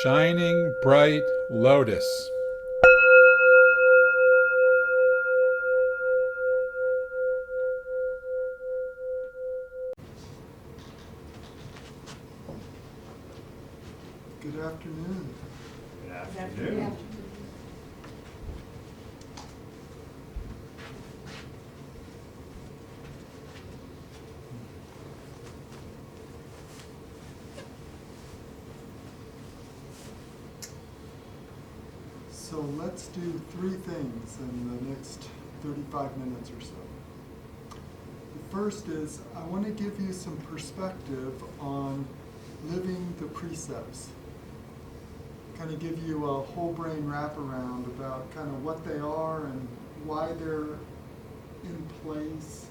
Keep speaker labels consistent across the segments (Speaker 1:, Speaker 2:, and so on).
Speaker 1: Shining bright lotus.
Speaker 2: Good afternoon.
Speaker 3: Good afternoon.
Speaker 2: So let's do three things in the next 35 minutes or so. The first is I want to give you some perspective on living the precepts. Kind of give you a whole brain wraparound about kind of what they are and why they're in place.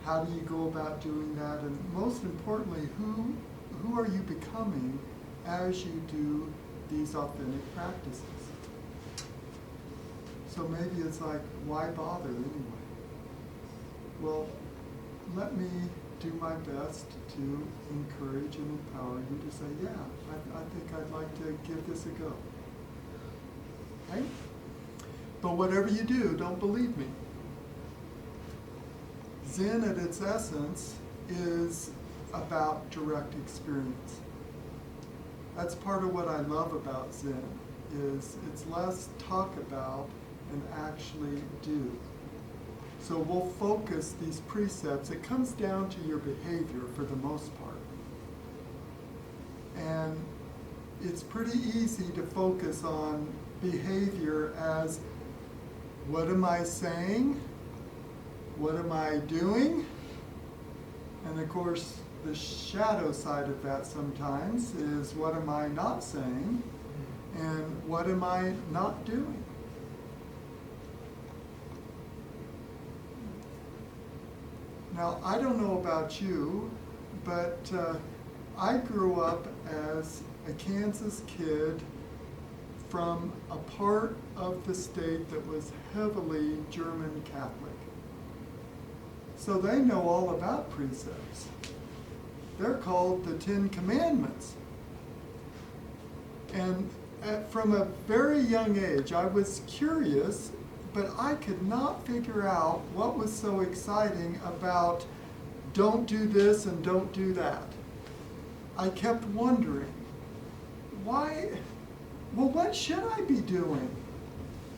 Speaker 2: How do you go about doing that? And most importantly, who are you becoming as you do these authentic practices? So maybe it's like, why bother anyway? Well, let me do my best to encourage and empower you to say, yeah, I think I'd like to give this a go. Right? But whatever you do, don't believe me. Zen at its essence is about direct experience. That's part of what I love about Zen, is it's less talk about and actually do. So we'll focus these precepts. It comes down to your behavior for the most part. And it's pretty easy to focus on behavior as, what am I saying? What am I doing? And of course, the shadow side of that sometimes is, what am I not saying? And what am I not doing? Now, I don't know about you, but I grew up as a Kansas kid from a part of the state that was heavily German Catholic. So they know all about precepts. They're called the Ten Commandments. And from a very young age, I was curious, but I could not figure out what was so exciting about don't do this and don't do that. I kept wondering, why, well, what should I be doing?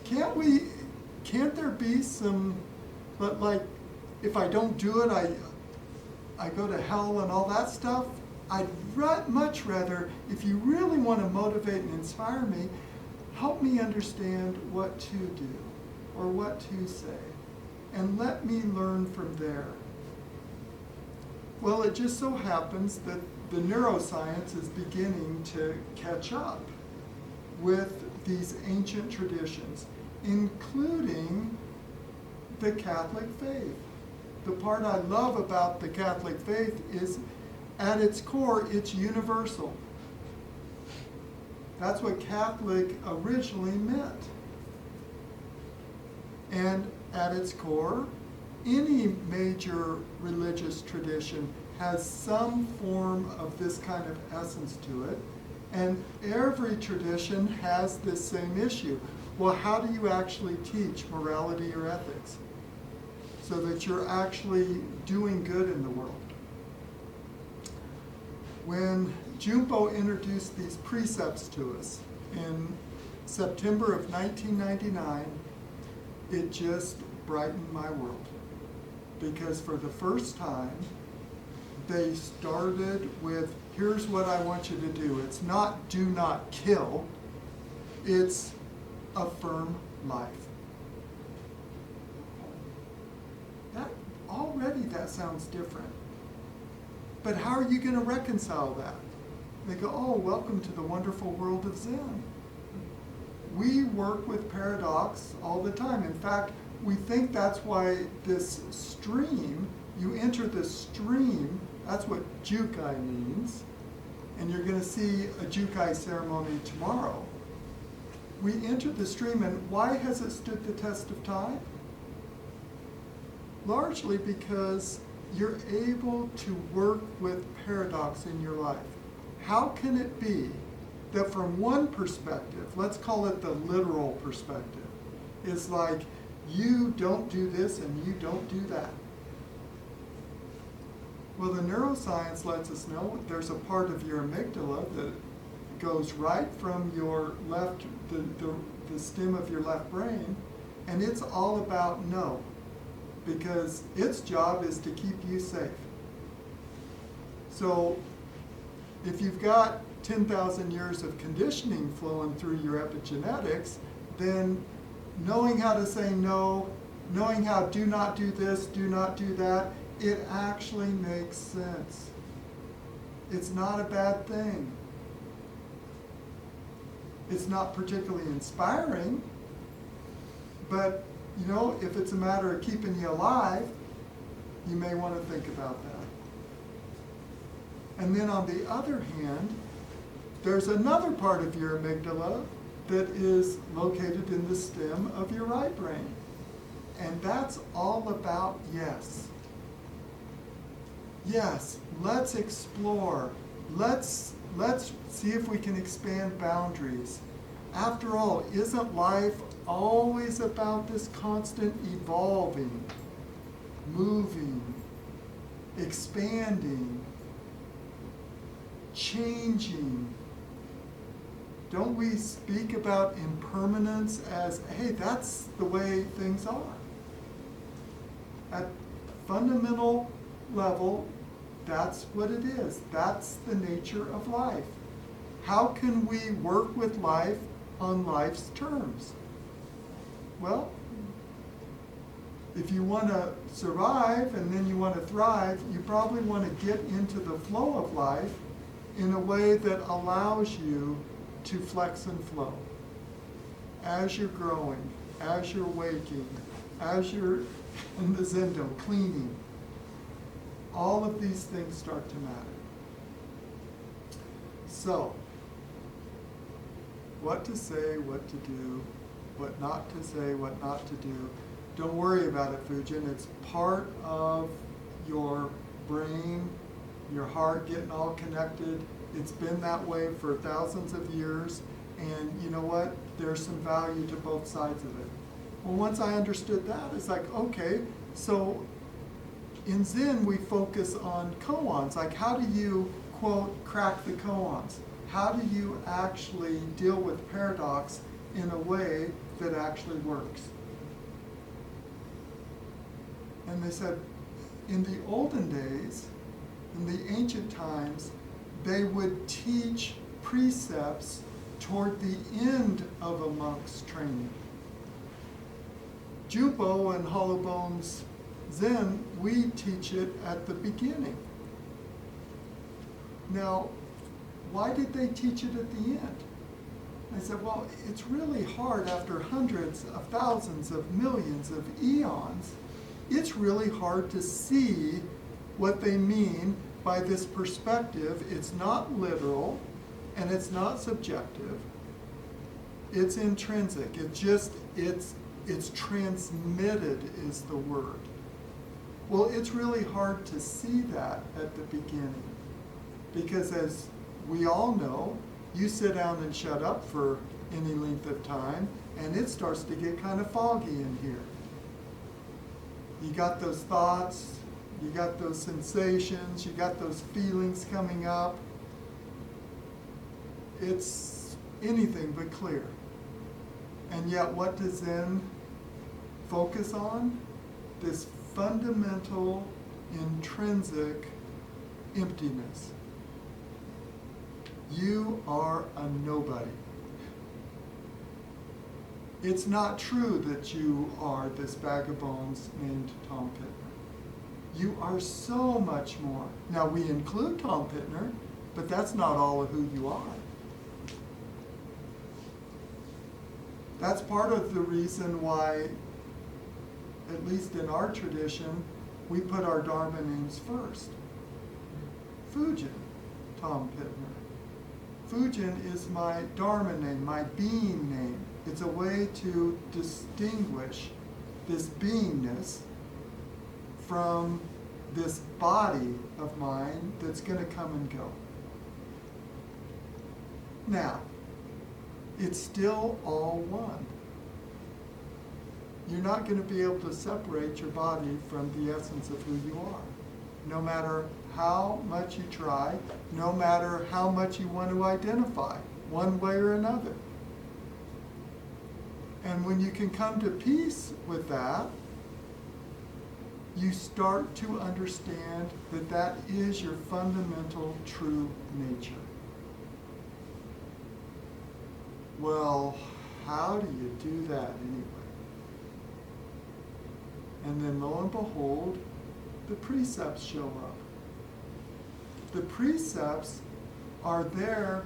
Speaker 2: Can't there be some, but like, if I don't do it, I go to hell and all that stuff? I'd much rather, if you really want to motivate and inspire me, help me understand what to do or what to say, and let me learn from there. Well, it just so happens that the neuroscience is beginning to catch up with these ancient traditions, including the Catholic faith. The part I love about the Catholic faith is, at its core, it's universal. That's what Catholic originally meant. And at its core, any major religious tradition has some form of this kind of essence to it, and every tradition has this same issue. Well, how do you actually teach morality or ethics so that you're actually doing good in the world? When Junpo introduced these precepts to us in September of 1999, it just brightened my world, because for the first time, they started with, here's what I want you to do. It's not do not kill, it's affirm life. That sounds different. But how are you going to reconcile that? They go, oh, welcome to the wonderful world of Zen. We work with paradox all the time. In fact, we think that's why this stream, you enter this stream, that's what Jukai means, and you're going to see a Jukai ceremony tomorrow. We enter the stream, and why has it stood the test of time? Largely because you're able to work with paradox in your life. How can it be that from one perspective, let's call it the literal perspective, is like, you don't do this and you don't do that. Well, the neuroscience lets us know there's a part of your amygdala that goes right from your left, the stem of your left brain, and it's all about no, because its job is to keep you safe. So if you've got 10,000 years of conditioning flowing through your epigenetics, then knowing how to say no, knowing how do not do this, do not do that, it actually makes sense. It's not a bad thing. It's not particularly inspiring, but you know, if it's a matter of keeping you alive, you may want to think about that. And then on the other hand, there's another part of your amygdala that is located in the stem of your right brain. And that's all about yes. Yes, let's explore. Let's see if we can expand boundaries. After all, isn't life always about this constant evolving, moving, expanding, changing? Don't we speak about impermanence as, hey, that's the way things are? At fundamental level, that's what it is. That's the nature of life. How can we work with life on life's terms? Well, if you want to survive and then you want to thrive, you probably want to get into the flow of life in a way that allows you to flex and flow. As you're growing, as you're waking, as you're in the zendo, cleaning, all of these things start to matter. So, what to say, what to do, what not to say, what not to do. Don't worry about it, Fugen. It's part of your brain, your heart getting all connected. It's been that way for thousands of years, and you know what? There's some value to both sides of it. Well, once I understood that, it's like, okay, so in Zen we focus on koans, like how do you, quote, crack the koans? How do you actually deal with paradox in a way that actually works? And they said, in the olden days, in the ancient times, they would teach precepts toward the end of a monk's training. Jubo and Hollow Bones Zen, we teach it at the beginning. Now, why did they teach it at the end? I said, well, it's really hard after hundreds of thousands of millions of eons. It's really hard to see what they mean by this perspective. It's not literal and it's not subjective. It's intrinsic. It's transmitted is the word. Well, it's really hard to see that at the beginning because, as we all know, you sit down and shut up for any length of time and it starts to get kind of foggy in here. You got those thoughts, you got those sensations, you got those feelings coming up. It's anything but clear. And yet what does Zen focus on? This fundamental, intrinsic emptiness. You are a nobody. It's not true that you are this bag of bones named Tom Pittner. You are so much more. Now, we include Tom Pittner, but that's not all of who you are. That's part of the reason why, at least in our tradition, we put our Dharma names first. Fugen, Tom Pittner. Fugen is my Dharma name, my being name. It's a way to distinguish this beingness from this body of mine that's going to come and go. Now, it's still all one. You're not going to be able to separate your body from the essence of who you are. No matter how much you try, no matter how much you want to identify, one way or another. And when you can come to peace with that, you start to understand that that is your fundamental true nature. Well, how do you do that anyway? And then lo and behold, the precepts show up. The precepts are there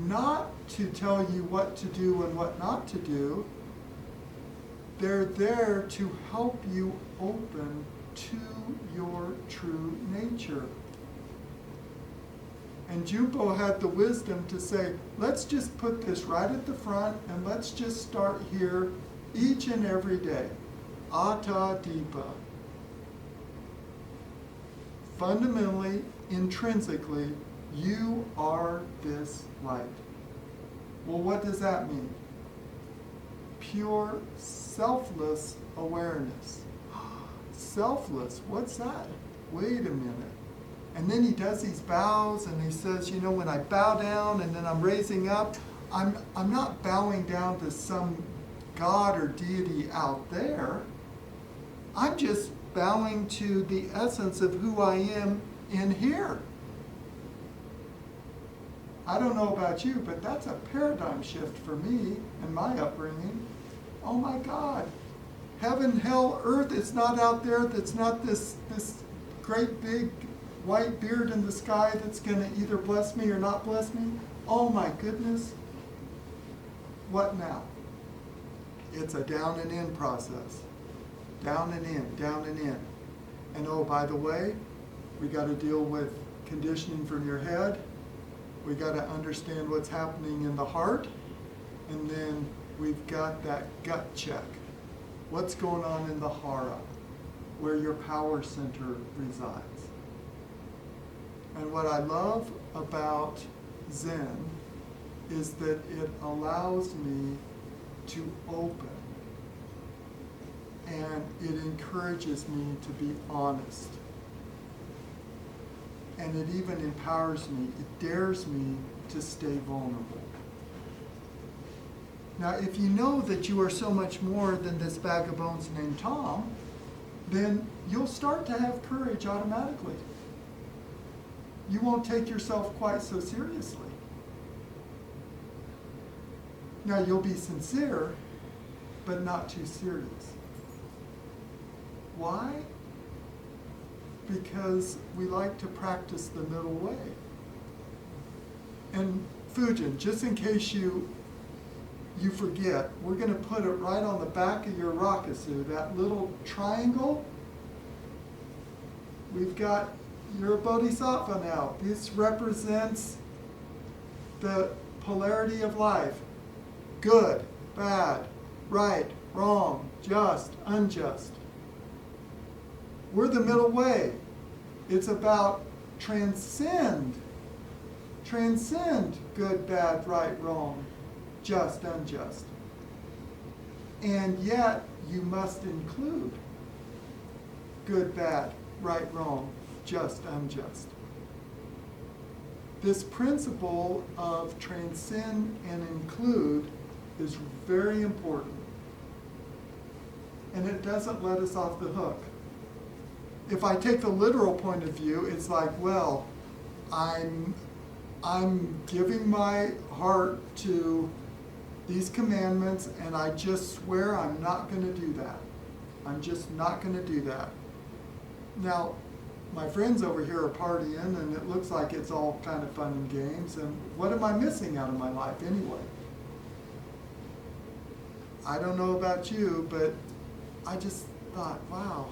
Speaker 2: not to tell you what to do and what not to do. They're there to help you open to your true nature. And Jumpo had the wisdom to say, let's just put this right at the front and let's just start here each and every day. Atta Dipa. Fundamentally, intrinsically, you are this light. Well, what does that mean? Pure, selfless awareness. Selfless, what's that? Wait a minute. And then he does these bows and he says, you know, when I bow down and then I'm raising up, I'm not bowing down to some God or deity out there. I'm just bowing to the essence of who I am in here. I don't know about you, but that's a paradigm shift for me and my upbringing. Oh my God. Heaven, hell, earth, it's not out there. That's not this great big white beard in the sky that's going to either bless me or not bless me. Oh my goodness. What now? It's a down and in process. Down and in, down and in. And oh, by the way, we got to deal with conditioning from your head. We got to understand what's happening in the heart. And then we've got that gut check. What's going on in the hara, where your power center resides. And what I love about Zen is that it allows me to open. And it encourages me to be honest. And it even empowers me, it dares me to stay vulnerable. Now, if you know that you are so much more than this bag of bones named Tom, then you'll start to have courage automatically. You won't take yourself quite so seriously. Now, you'll be sincere, but not too serious. Why? Because we like to practice the middle way. And Fugen, just in case you forget, we're going to put it right on the back of your rakusu, that little triangle. We've got, you're a bodhisattva now. This represents the polarity of life. Good, bad, right, wrong, just, unjust. We're the middle way. It's about transcend good, bad, right, wrong, just, unjust. And yet, you must include good, bad, right, wrong, just, unjust. This principle of transcend and include is very important. And it doesn't let us off the hook. If I take the literal point of view, it's like, well, I'm giving my heart to these commandments, and I just swear I'm not going to do that. I'm just not going to do that. Now, my friends over here are partying, and it looks like it's all kind of fun and games, and what am I missing out of my life anyway? I don't know about you, but I just thought, wow,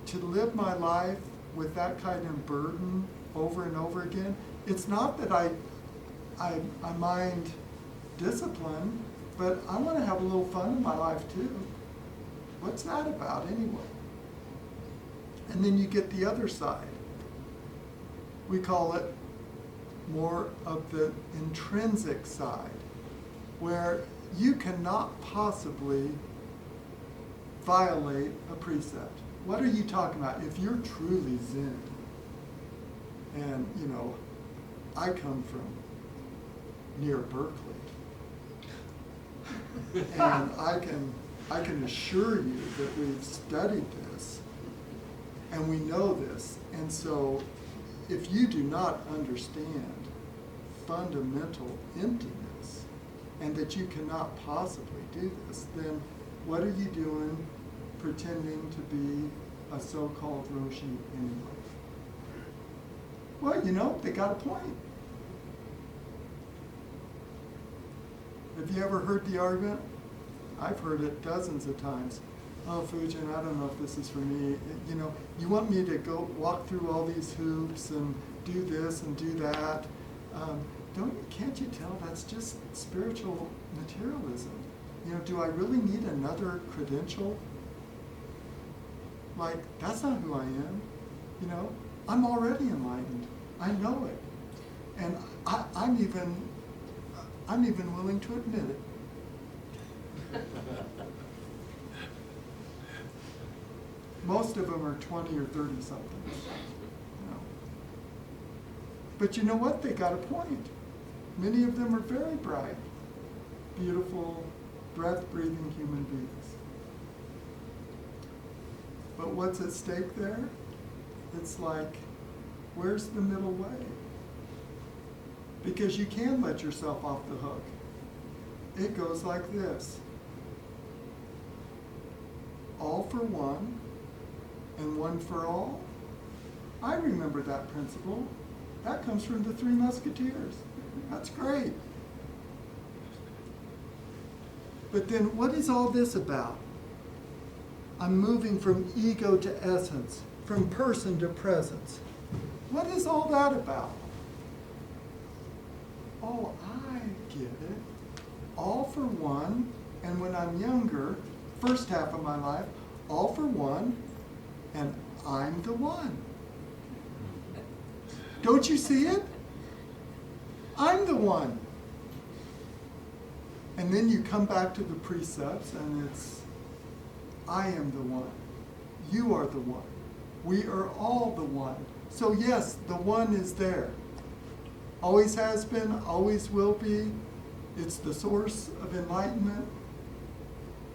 Speaker 2: to live my life with that kind of burden over and over again, it's not that I mind discipline, but I want to have a little fun in my life too. What's that about anyway? And then you get the other side. We call it more of the intrinsic side, where you cannot possibly violate a precept. What are you talking about? If you're truly Zen, and I come from near Berkeley, and I can assure you that we've studied this, and we know this, and so if you do not understand fundamental emptiness, and that you cannot possibly do this, then what are you doing pretending to be a so-called Roshi anyway? Well, they got a point. Have you ever heard the argument? I've heard it dozens of times. Oh, Fugen, I don't know if this is for me. You want me to go walk through all these hoops and do this and do that. Can't you tell that's just spiritual materialism? Do I really need another credential? Like, that's not who I am. I'm already enlightened. I know it. And I'm even willing to admit it. Most of them are 20 or 30 something. But you know what? They got a point. Many of them are very bright, beautiful, breath-breathing human beings. But what's at stake there? It's like, where's the middle way? Because you can let yourself off the hook. It goes like this. All for one, and one for all. I remember that principle. That comes from the Three Musketeers. That's great. But then what is all this about? I'm moving from ego to essence, from person to presence. What is all that about? Oh, I get it. All for one, and when I'm younger, first half of my life, all for one, and I'm the one. Don't you see it? I'm the one. And then you come back to the precepts and it's, I am the one. You are the one. We are all the one. So yes, the one is there. Always has been, always will be. It's the source of enlightenment.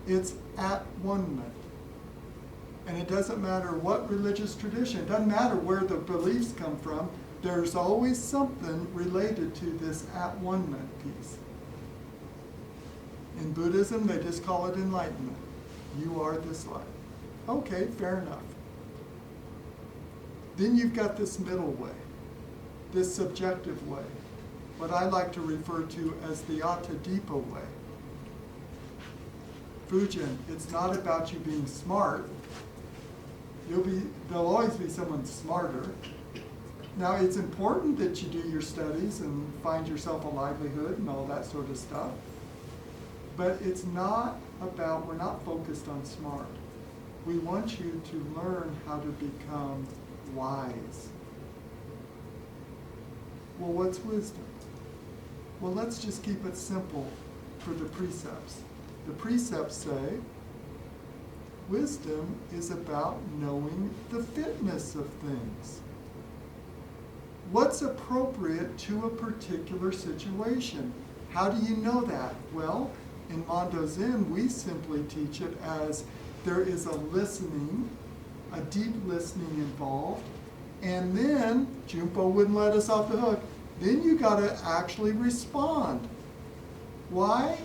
Speaker 2: It's at one-ment. And it doesn't matter what religious tradition, it doesn't matter where the beliefs come from, there's always something related to this at one-ment piece. In Buddhism, they just call it enlightenment. You are this life. Okay, fair enough. Then you've got this middle way, this subjective way, what I like to refer to as the Atta Dipa way. Fugen, it's not about you being smart. There'll always be someone smarter. Now, it's important that you do your studies and find yourself a livelihood and all that sort of stuff. But it's not about, we're not focused on smart. We want you to learn how to become wise. Well, what's wisdom? Well, let's just keep it simple for the precepts. The precepts say, wisdom is about knowing the fitness of things. What's appropriate to a particular situation? How do you know that? Well, in Mondo Zen, we simply teach it as there is a listening, a deep listening involved, and then, Junpo wouldn't let us off the hook, then you gotta actually respond. Why?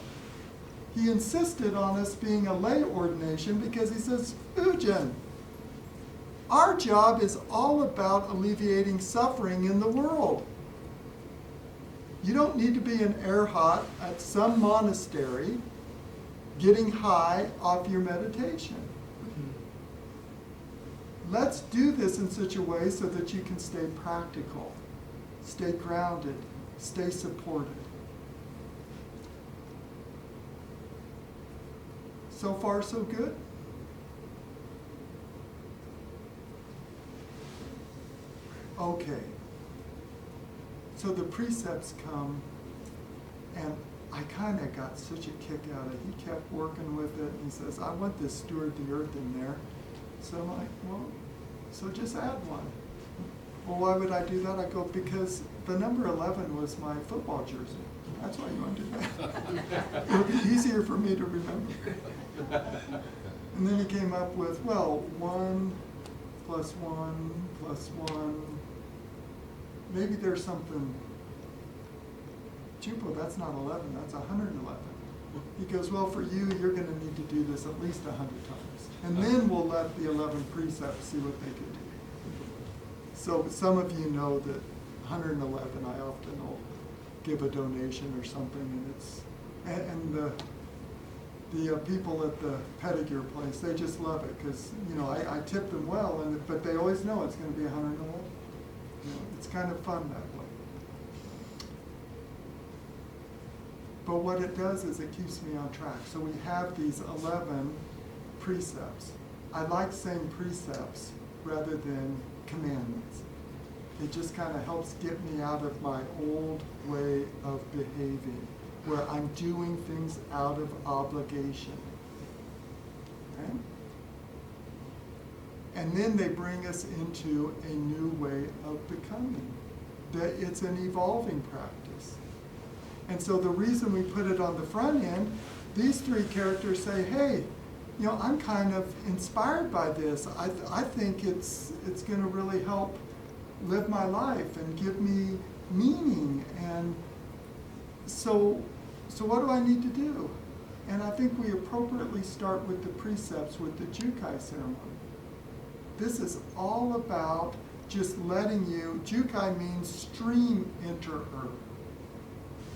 Speaker 2: He insisted on us being a lay ordination because he says, Fugen, our job is all about alleviating suffering in the world. You don't need to be an erhat at some monastery getting high off your meditation. Let's do this in such a way so that you can stay practical, stay grounded, stay supported. So far, so good? Okay. So the precepts come, and I kind of got such a kick out of it. He kept working with it, and he says, I want this steward the earth in there. So I'm like, well, so just add one. Well, why would I do that? I go, because the number 11 was my football jersey. That's why you want to do that. It would be easier for me to remember. And then he came up with, well, 1 plus 1 plus 1. Maybe there's something, Jupo, that's not 11, that's 111. He goes, well, for you, you're going to need to do this at least 100 times. And then we'll let the 11 precepts see what they can do. So some of you know that 111, I often will give a donation or something, and it's, and the people at the pedicure place, they just love it, because, you know, I tip them well, but they always know it's going to be 111. You know, it's kind of fun that way. But what it does is it keeps me on track. So we have these 11 precepts. I like saying precepts rather than commandments. It just kind of helps get me out of my old way of behaving, where I'm doing things out of obligation. Okay? And then they bring us into a new way of becoming. That it's an evolving practice. And so the reason we put it on the front end, these three characters say, hey, you know, I'm kind of inspired by this. I think it's going to really help live my life and give me meaning. And so what do I need to do? And I think we appropriately start with the precepts, with the Jukai ceremony. This is all about just letting you, Jukai means stream enter earth.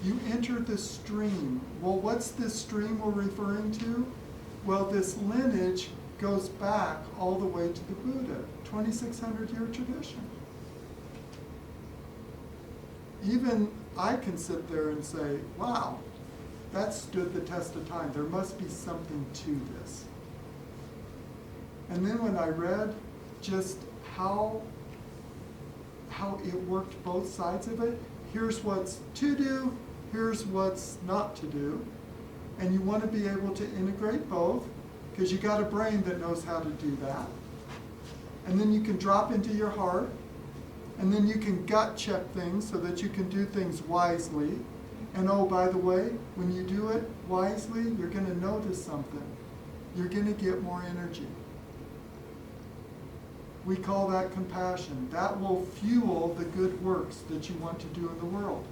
Speaker 2: You enter the stream. Well, what's this stream we're referring to? Well, this lineage goes back all the way to the Buddha, 2,600-year tradition. Even I can sit there and say, wow, that stood the test of time. There must be something to this. And then when I read just how it worked both sides of it, here's what's to do, here's what's not to do. And you want to be able to integrate both, because you got a brain that knows how to do that. And then you can drop into your heart, and then you can gut check things so that you can do things wisely. And oh, by the way, when you do it wisely, you're going to notice something. You're going to get more energy. We call that compassion. That will fuel the good works that you want to do in the world.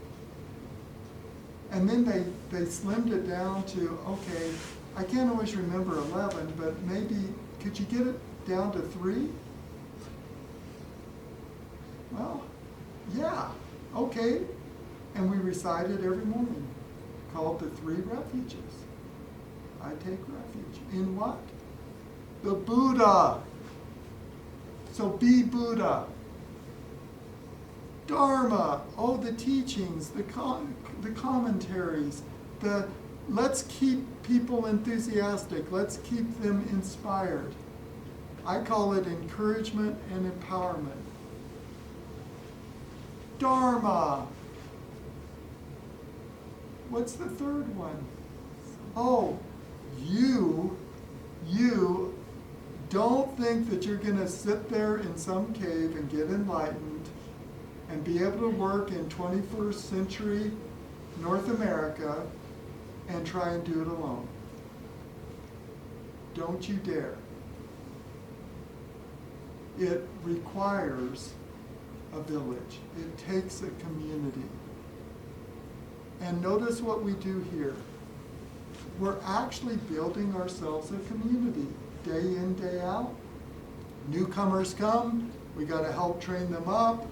Speaker 2: And then they slimmed it down to, okay, I can't always remember 11, but maybe, could you get it down to 3? Well, yeah, okay. And we recite it every morning, called the 3 refuges. I take refuge. In what? The Buddha. So be Buddha. Dharma, oh, the teachings, the commentaries, let's keep people enthusiastic, let's keep them inspired. I call it encouragement and empowerment. Dharma. What's the third one? Oh, you don't think that you're going to sit there in some cave and get enlightened and be able to work in 21st century North America and try and do it alone. Don't you dare. It requires a village. It takes a community. And notice what we do here. We're actually building ourselves a community, day in, day out. Newcomers come, we got to help train them up.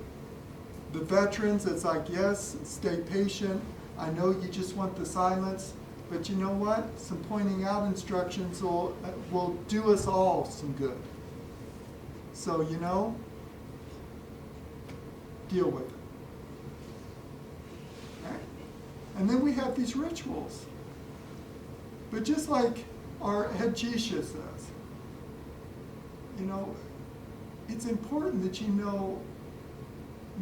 Speaker 2: The veterans, it's like, yes, stay patient. I know you just want the silence, but you know what? Some pointing out instructions will do us all some good. So, you know, deal with it. Okay? And then we have these rituals. But just like our head Jisha says, you know, it's important that you know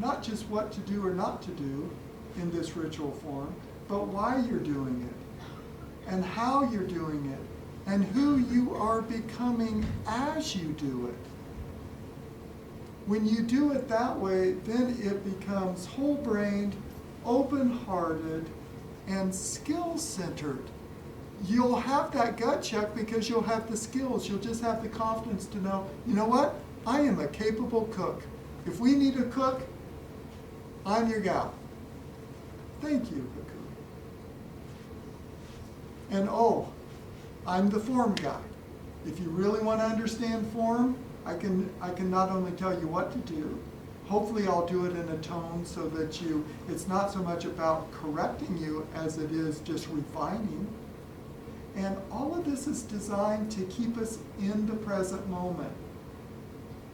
Speaker 2: not just what to do or not to do in this ritual form, but why you're doing it, and how you're doing it, and who you are becoming as you do it. When you do it that way, then it becomes whole-brained, open-hearted, and skill-centered. You'll have that gut check because you'll have the skills. You'll just have the confidence to know, you know what? I am a capable cook. If we need a cook, I'm your gal. Thank you, Haku. And oh, I'm the form guy. If you really want to understand form, I can not only tell you what to do, hopefully I'll do it in a tone so that it's not so much about correcting you as it is just refining. And all of this is designed to keep us in the present moment.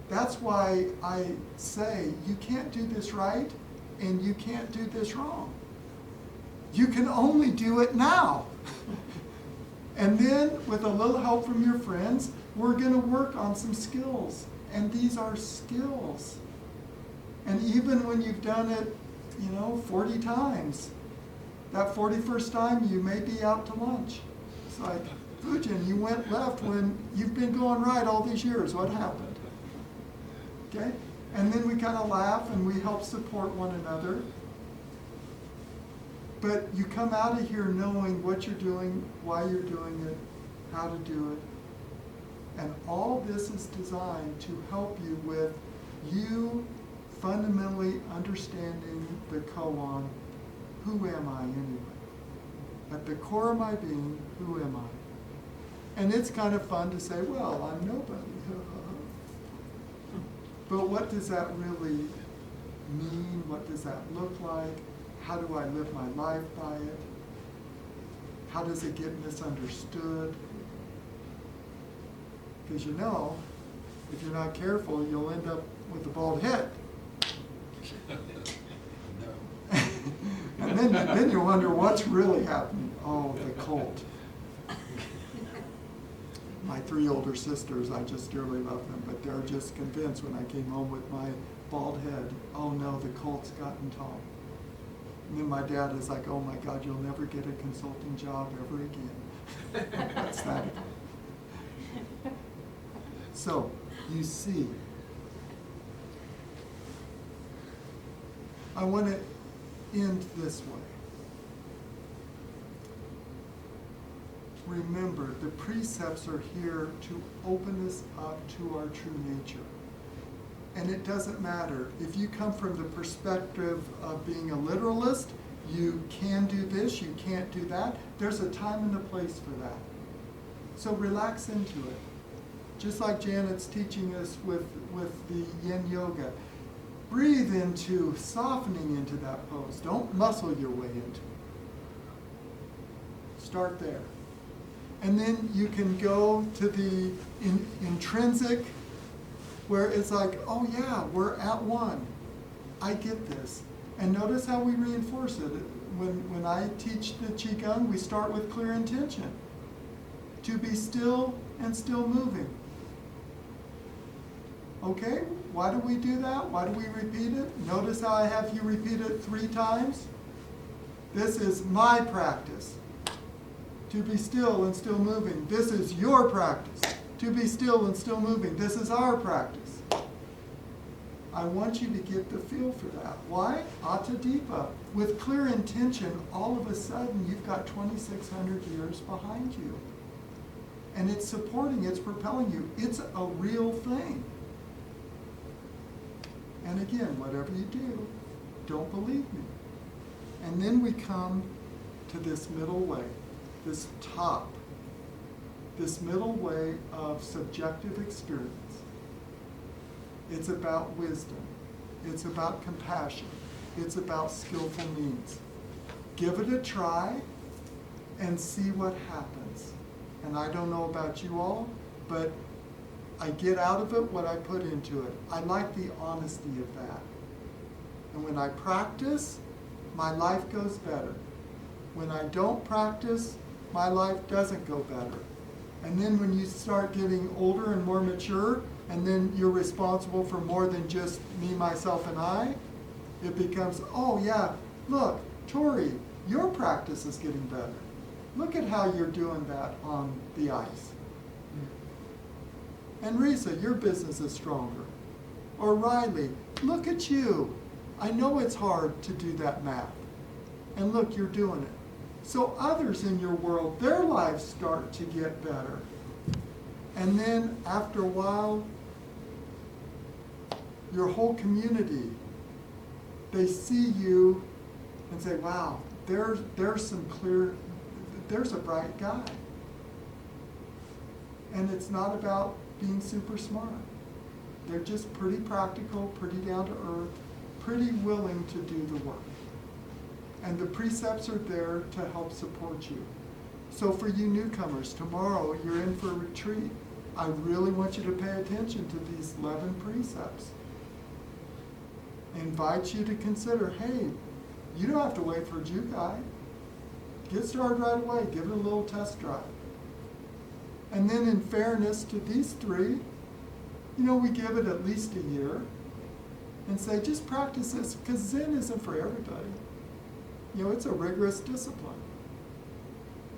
Speaker 2: That's why I say you can't do this right and you can't do this wrong. You can only do it now. And then with a little help from your friends, we're going to work on some skills. And these are skills. And even when you've done it, 40 times, that 41st time you may be out to lunch. It's like, Fugen, you went left when you've been going right all these years. What happened? Okay? And then we kind of laugh and we help support one another. But you come out of here knowing what you're doing, why you're doing it, how to do it. And all this is designed to help you with you fundamentally understanding the koan, who am I anyway? At the core of my being, who am I? And it's kind of fun to say, well, I'm nobody. But what does that really mean? What does that look like? How do I live my life by it? How does it get misunderstood? Because if you're not careful, you'll end up with a bald head. And then you wonder what's really happening. Oh, the cult. My 3 older sisters, I just dearly love them, but they're just convinced when I came home with my bald head, oh no, the cult's gotten tall. And then my dad is like, oh my God, you'll never get a consulting job ever again. What's that? So, you see, I want to end this way. Remember, the precepts are here to open us up to our true nature. And it doesn't matter. If you come from the perspective of being a literalist, you can do this, you can't do that. There's a time and a place for that. So relax into it. Just like Janet's teaching us with the yin yoga. Breathe into softening into that pose. Don't muscle your way into it. Start there. And then you can go to the intrinsic, where it's like, oh yeah, we're at one. I get this. And notice how we reinforce it. When I teach the Qigong, we start with clear intention. To be still and still moving. Okay, why do we do that? Why do we repeat it? Notice how I have you repeat it 3 times. This is my practice. To be still and still moving. This is your practice. To be still and still moving. This is our practice. I want you to get the feel for that. Why? Atta Dipa. With clear intention, all of a sudden you've got 2,600 years behind you. And it's supporting, it's propelling you. It's a real thing. And again, whatever you do, don't believe me. And then we come to this middle way. This top, this middle way of subjective experience. It's about wisdom. It's about compassion. It's about skillful means. Give it a try and see what happens. And I don't know about you all, but I get out of it what I put into it. I like the honesty of that. And when I practice, my life goes better. When I don't practice, my life doesn't go better. And then when you start getting older and more mature, and then you're responsible for more than just me, myself, and I, It becomes, oh yeah, look, Tori, your practice is getting better. Look at how you're doing that on the ice. And Risa, your business is stronger. Or Riley, look at you. I know it's hard to do that math. And look, you're doing it. So others in your world, their lives start to get better. And then after a while, your whole community, they see you and say, wow, there's a bright guy. And it's not about being super smart. They're just pretty practical, pretty down to earth, pretty willing to do the work. And the precepts are there to help support you. So for you newcomers, tomorrow you're in for a retreat. I really want you to pay attention to these 11 precepts. I invite you to consider, hey, you don't have to wait for a Jew guide. Get started right away. Give it a little test drive. And then in fairness to these three, we give it at least a year and say, just practice this, because Zen isn't for everybody. It's a rigorous discipline.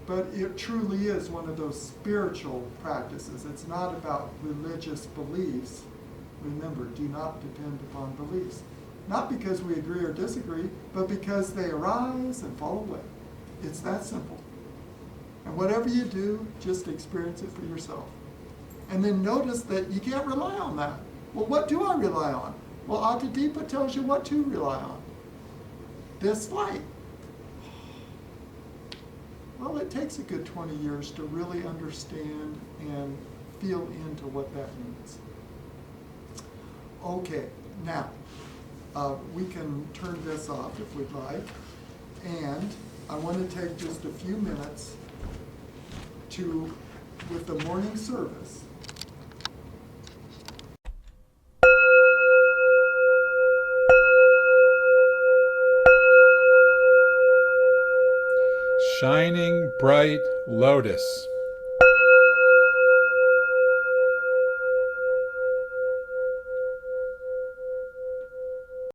Speaker 2: But it truly is one of those spiritual practices. It's not about religious beliefs. Remember, do not depend upon beliefs. Not because we agree or disagree, but because they arise and fall away. It's that simple. And whatever you do, just experience it for yourself. And then notice that you can't rely on that. Well, what do I rely on? Well, Atta Dipa tells you what to rely on. This light. Well, it takes a good 20 years to really understand and feel into what that means. Okay, now, we can turn this off if we'd like. And I want to take just a few minutes with the morning service.
Speaker 1: Shining bright lotus.